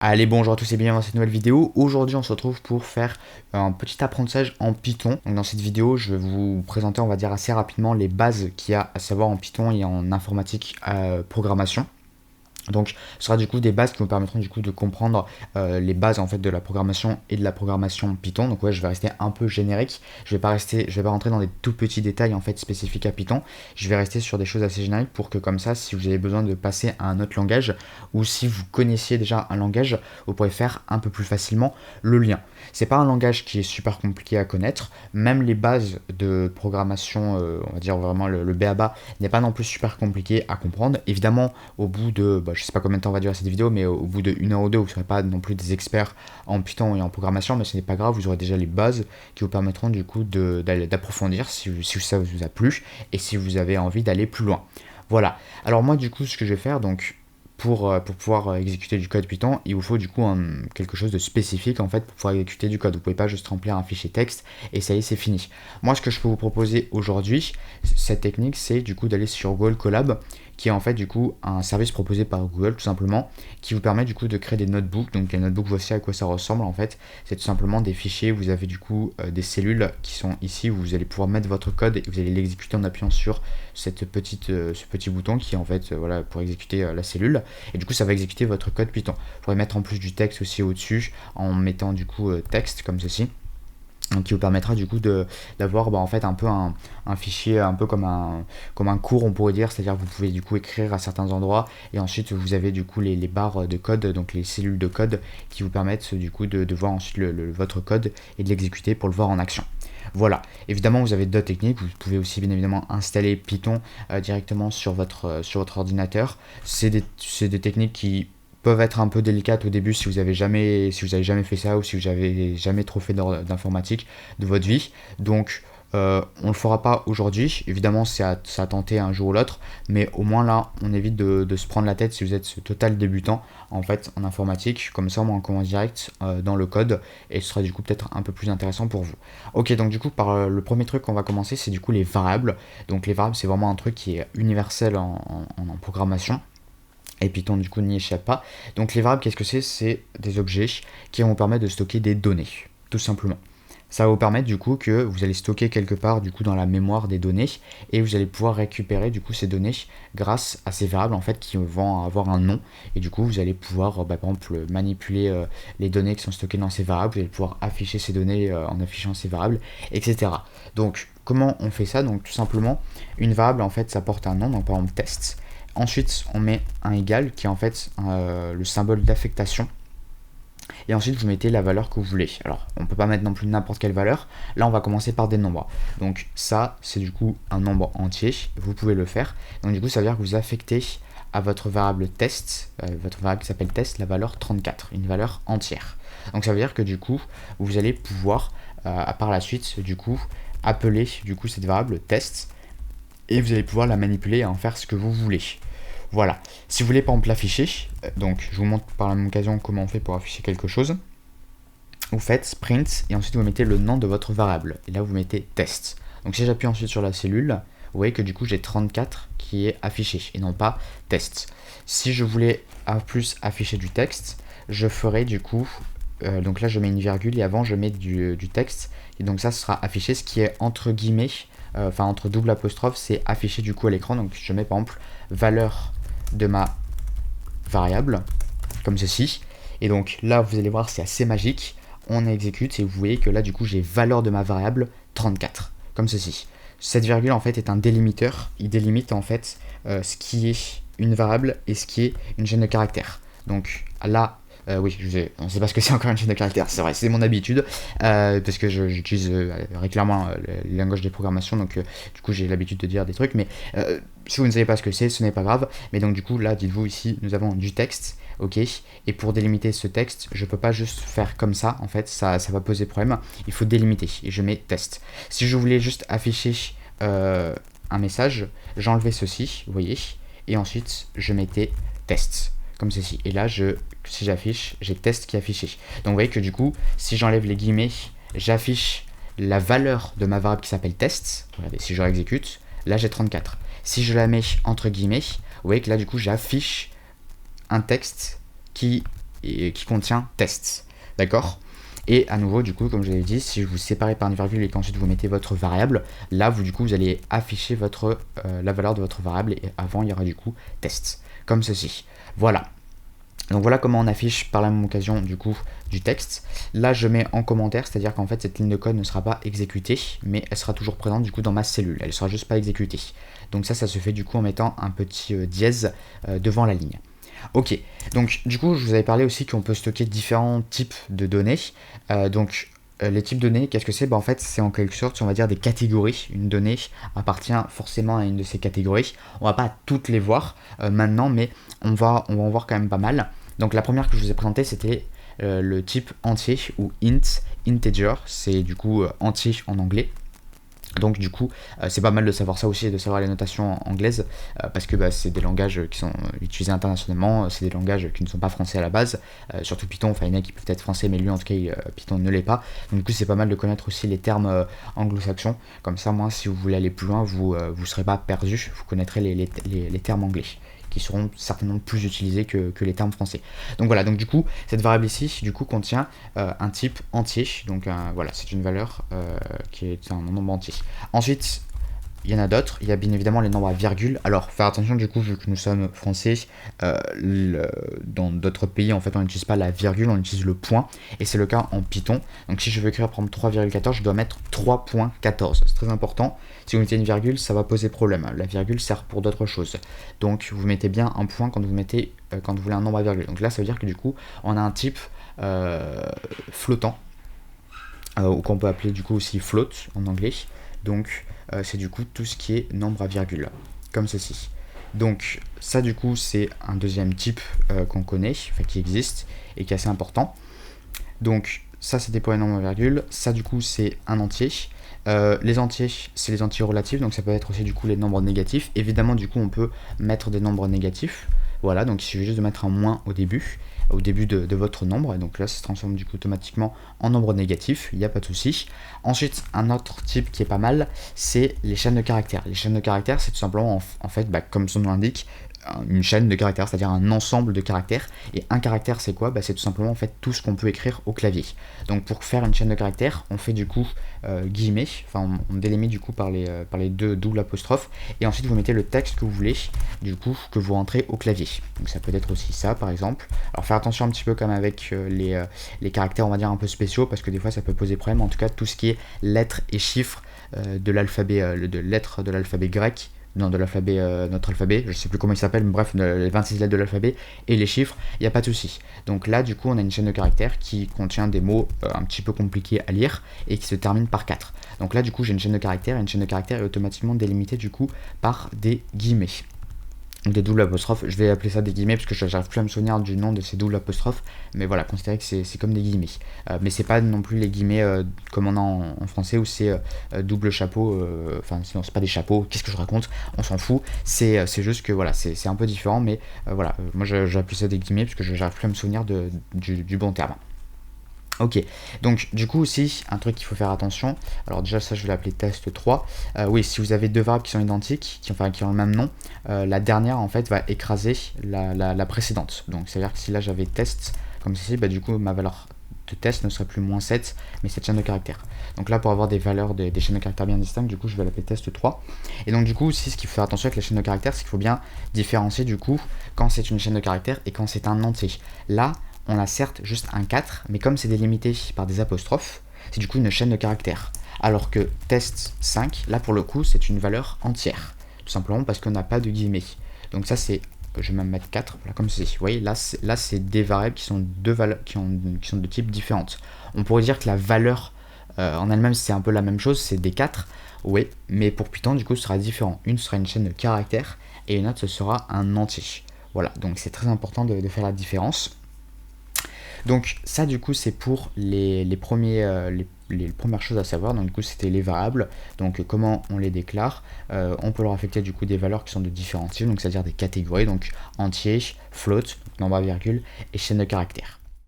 Allez, bonjour à tous et bienvenue dans cette nouvelle vidéo. Aujourd'hui, on se retrouve pour faire un petit apprentissage en Python. Donc, dans cette vidéo, je vais vous présenter, on va dire, assez rapidement les bases qu'il y a à savoir en Python et en informatique programmation. Donc, ce sera du coup des bases qui vous permettront du coup de comprendre les bases en fait de la programmation et de la programmation Python. Donc ouais, je vais rester un peu générique. Je vais pas rentrer dans des tout petits détails en fait spécifiques à Python. Je vais rester sur des choses assez génériques pour que comme ça, si vous avez besoin de passer à un autre langage ou si vous connaissiez déjà un langage, vous pourrez faire un peu plus facilement le lien. C'est pas un langage qui est super compliqué à connaître. Même les bases de programmation, on va dire vraiment le b.a.-ba n'est pas non plus super compliqué à comprendre. Évidemment, au bout de je sais pas combien de temps va durer cette vidéo, mais au bout de 1 heure ou deux, vous ne serez pas non plus des experts en Python et en programmation, mais ce n'est pas grave, vous aurez déjà les bases qui vous permettront du coup d'approfondir si ça vous a plu et si vous avez envie d'aller plus loin. Voilà. Alors moi du coup, ce que je vais faire, donc pour pouvoir exécuter du code Python, il vous faut du coup quelque chose de spécifique en fait pour pouvoir exécuter du code. Vous ne pouvez pas juste remplir un fichier texte et ça y est, c'est fini. Moi, ce que je peux vous proposer aujourd'hui, cette technique, c'est du coup d'aller sur Google Colab, qui est en fait du coup un service proposé par Google tout simplement, qui vous permet du coup de créer des notebooks. Donc les notebooks, voici à quoi ça ressemble en fait. C'est tout simplement des fichiers, vous avez du coup des cellules qui sont ici, où vous allez pouvoir mettre votre code et vous allez l'exécuter en appuyant sur ce petit bouton qui est en fait voilà, pour exécuter la cellule. Et du coup ça va exécuter votre code Python. Vous pourrez mettre en plus du texte aussi au-dessus en mettant du coup texte comme ceci. Donc, qui vous permettra du coup d'avoir en fait un peu un fichier un peu comme un cours, on pourrait dire, c'est-à-dire que vous pouvez du coup écrire à certains endroits et ensuite vous avez du coup les barres de code, donc les cellules de code qui vous permettent du coup de voir ensuite votre code et de l'exécuter pour le voir en action. Voilà, évidemment vous avez d'autres techniques, vous pouvez aussi bien évidemment installer Python directement sur votre ordinateur. C'est des techniques qui peuvent être un peu délicates au début si vous avez jamais fait ça ou si vous avez jamais trop fait d'informatique de votre vie. Donc on le fera pas aujourd'hui, évidemment c'est à tenter un jour ou l'autre, mais au moins là on évite de se prendre la tête si vous êtes ce total débutant en fait en informatique, comme ça on commence direct dans le code et ce sera du coup peut-être un peu plus intéressant pour vous. Ok, donc du coup par le premier truc qu'on va commencer, c'est du coup les variables. Donc les variables, c'est vraiment un truc qui est universel en programmation. Et Python du coup n'y échappe pas. Donc les variables, qu'est-ce que c'est? C'est des objets qui vont vous permettre de stocker des données, tout simplement. Ça va vous permettre du coup que vous allez stocker quelque part du coup dans la mémoire des données et vous allez pouvoir récupérer du coup ces données grâce à ces variables en fait qui vont avoir un nom, et du coup vous allez pouvoir par exemple manipuler les données qui sont stockées dans ces variables, vous allez pouvoir afficher ces données en affichant ces variables, etc. Donc comment on fait ça? Donc tout simplement une variable en fait ça porte un nom, donc par exemple test. Ensuite, on met un égal qui est en fait le symbole d'affectation. Et ensuite, vous mettez la valeur que vous voulez. Alors, on ne peut pas mettre non plus n'importe quelle valeur. Là, on va commencer par des nombres. Donc, ça, c'est du coup un nombre entier. Vous pouvez le faire. Donc, du coup, ça veut dire que vous affectez à votre variable test, votre variable qui s'appelle test, la valeur 34, une valeur entière. Donc, ça veut dire que du coup, vous allez pouvoir, par la suite, du coup, appeler du coup cette variable test et vous allez pouvoir la manipuler et en faire ce que vous voulez. Voilà. Si vous voulez par exemple l'afficher, donc je vous montre par la même occasion comment on fait pour afficher quelque chose. Vous faites print et ensuite vous mettez le nom de votre variable. Et là vous mettez test. Donc si j'appuie ensuite sur la cellule, vous voyez que du coup j'ai 34 qui est affiché et non pas test. Si je voulais en plus afficher du texte, je ferai du coup, donc là je mets une virgule et avant je mets du texte. Et donc ça sera affiché, ce qui est entre guillemets, enfin entre double apostrophe, c'est affiché du coup à l'écran. Donc je mets par exemple valeur de ma variable, comme ceci. Et donc là, vous allez voir, c'est assez magique. On exécute et vous voyez que là, du coup, j'ai valeur de ma variable 34, comme ceci. Cette virgule, en fait, est un délimiteur. Il délimite, en fait, ce qui est une variable et ce qui est une chaîne de caractères. Donc là, oui, on ne sait pas ce que c'est encore une chaîne de caractères, c'est vrai, c'est mon habitude, parce que j'utilise régulièrement les langages de programmation, donc du coup j'ai l'habitude de dire des trucs, mais si vous ne savez pas ce que c'est, ce n'est pas grave. Mais donc du coup là, dites-vous ici, nous avons du texte, ok, et pour délimiter ce texte, je peux pas juste faire comme ça, en fait, ça va poser problème, il faut délimiter, et je mets test. Si je voulais juste afficher un message, j'enlevais ceci, vous voyez, et ensuite je mettais test, comme ceci. Et là, si j'affiche, j'ai test qui est affiché. Donc vous voyez que du coup, si j'enlève les guillemets, j'affiche la valeur de ma variable qui s'appelle test. Regardez, si je réexécute, là j'ai 34. Si je la mets entre guillemets, vous voyez que là du coup, j'affiche un texte qui et qui contient test. D'accord? Et à nouveau, du coup, comme je l'ai dit, si vous séparez par une virgule et qu'ensuite vous mettez votre variable, là, du coup, vous allez afficher la valeur de votre variable et avant, il y aura du coup test, comme ceci. Voilà. Donc voilà comment on affiche par la même occasion du coup du texte. Là je mets en commentaire, c'est-à-dire qu'en fait cette ligne de code ne sera pas exécutée, mais elle sera toujours présente du coup dans ma cellule, elle ne sera juste pas exécutée. Donc ça se fait du coup en mettant un petit dièse devant la ligne. Ok, donc du coup je vous avais parlé aussi qu'on peut stocker différents types de données. Les types de données, qu'est-ce que c'est? En fait, c'est en quelque sorte, on va dire, des catégories. Une donnée appartient forcément à une de ces catégories. On va pas toutes les voir maintenant, mais on va en voir quand même pas mal. Donc la première que je vous ai présentée, c'était le type entier ou int, integer, c'est du coup entier en anglais. Donc du coup, c'est pas mal de savoir ça aussi et de savoir les notations anglaises parce que c'est des langages qui sont utilisés internationalement, c'est des langages qui ne sont pas français à la base, surtout Python, enfin il y en a qui peuvent être français mais lui en tout cas Python ne l'est pas. Donc du coup c'est pas mal de connaître aussi les termes anglo-saxons, comme ça moi si vous voulez aller plus loin vous ne serez pas perdu, vous connaîtrez les termes anglais qui seront certainement plus utilisés que les termes français. Donc voilà, donc du coup, cette variable ici, du coup, contient un type entier. Donc voilà, c'est une valeur qui est un nombre entier. Ensuite, il y en a d'autres, il y a bien évidemment les nombres à virgule. Alors, faire attention du coup, vu que nous sommes français, dans d'autres pays, en fait, on n'utilise pas la virgule, on utilise le point, et c'est le cas en Python. Donc, si je veux écrire, par exemple, 3,14, je dois mettre 3.14. C'est très important. Si vous mettez une virgule, ça va poser problème. La virgule sert pour d'autres choses. Donc, vous mettez bien un point quand vous voulez un nombre à virgule. Donc là, ça veut dire que du coup, on a un type flottant, ou qu'on peut appeler du coup aussi float en anglais. Donc c'est du coup tout ce qui est nombre à virgule, comme ceci. Donc ça du coup c'est un deuxième type qu'on connaît, enfin qui existe et qui est assez important. Donc ça c'était pour les nombres à virgule, ça du coup c'est un entier. Les entiers, c'est les entiers relatifs, donc ça peut être aussi du coup les nombres négatifs. Évidemment du coup on peut mettre des nombres négatifs. Voilà, donc il suffit juste de mettre un moins au début de votre nombre, et donc là ça se transforme du coup automatiquement en nombre négatif, il n'y a pas de souci. Ensuite, un autre type qui est pas mal, c'est les chaînes de caractères. Les chaînes de caractères, c'est tout simplement en fait, comme son nom l'indique, une chaîne de caractères, c'est-à-dire un ensemble de caractères. Et un caractère, c'est quoi? C'est tout simplement en fait tout ce qu'on peut écrire au clavier. Donc pour faire une chaîne de caractères, on fait du coup guillemets, enfin on délimite du coup par les deux doubles apostrophes, et ensuite vous mettez le texte que vous voulez, du coup que vous rentrez au clavier. Donc ça peut être aussi ça par exemple. Alors faire attention un petit peu comme avec les caractères on va dire un peu spéciaux, parce que des fois ça peut poser problème. En tout cas tout ce qui est lettres et chiffres de l'alphabet, de lettres de l'alphabet grec, non de l'alphabet, notre alphabet, je sais plus comment il s'appelle, mais bref, les 26 lettres de l'alphabet et les chiffres, il n'y a pas de souci. Donc là, du coup, on a une chaîne de caractères qui contient des mots un petit peu compliqués à lire et qui se termine par 4. Donc là, du coup, j'ai une chaîne de caractères et une chaîne de caractères est automatiquement délimitée du coup par des guillemets. Des doubles apostrophes, je vais appeler ça des guillemets parce que j'arrive plus à me souvenir du nom de ces doubles apostrophes, mais voilà, considérez que c'est comme des guillemets. Mais c'est pas non plus les guillemets comme on a en français où c'est double chapeau, enfin sinon c'est pas des chapeaux, qu'est-ce que je raconte, on s'en fout, c'est juste que voilà, c'est un peu différent, mais voilà, moi j'appelle ça des guillemets parce que j'arrive plus à me souvenir du bon terme. Ok, donc du coup aussi, un truc qu'il faut faire attention, alors déjà ça je vais l'appeler test 3, oui si vous avez deux variables qui sont identiques, qui ont le même nom, la dernière en fait va écraser la précédente, donc c'est à dire que si là j'avais test comme ceci, du coup ma valeur de test ne serait plus moins 7, mais cette chaîne de caractères. Donc là pour avoir des valeurs des chaînes de caractères bien distinctes, du coup je vais l'appeler test 3, et donc du coup aussi ce qu'il faut faire attention avec la chaîne de caractères, c'est qu'il faut bien différencier du coup quand c'est une chaîne de caractères et quand c'est un entier. Là, on a certes juste un 4, mais comme c'est délimité par des apostrophes, c'est du coup une chaîne de caractères. Alors que test 5, là pour le coup, c'est une valeur entière. Tout simplement parce qu'on n'a pas de guillemets. Donc ça c'est, je vais même mettre 4, voilà, comme ceci. Vous voyez, là c'est des variables qui sont qui sont de type différentes. On pourrait dire que la valeur en elle-même c'est un peu la même chose, c'est des 4, oui, mais pour Python du coup ce sera différent. Une sera une chaîne de caractères et une autre ce sera un entier. Voilà, donc c'est très important de faire la différence. Donc ça du coup c'est pour les premières choses à savoir. Donc du coup c'était les variables, donc comment on les déclare, on peut leur affecter du coup des valeurs qui sont de différents types, donc c'est à dire des catégories, donc entier, float, nombre à virgule et chaîne de caractères.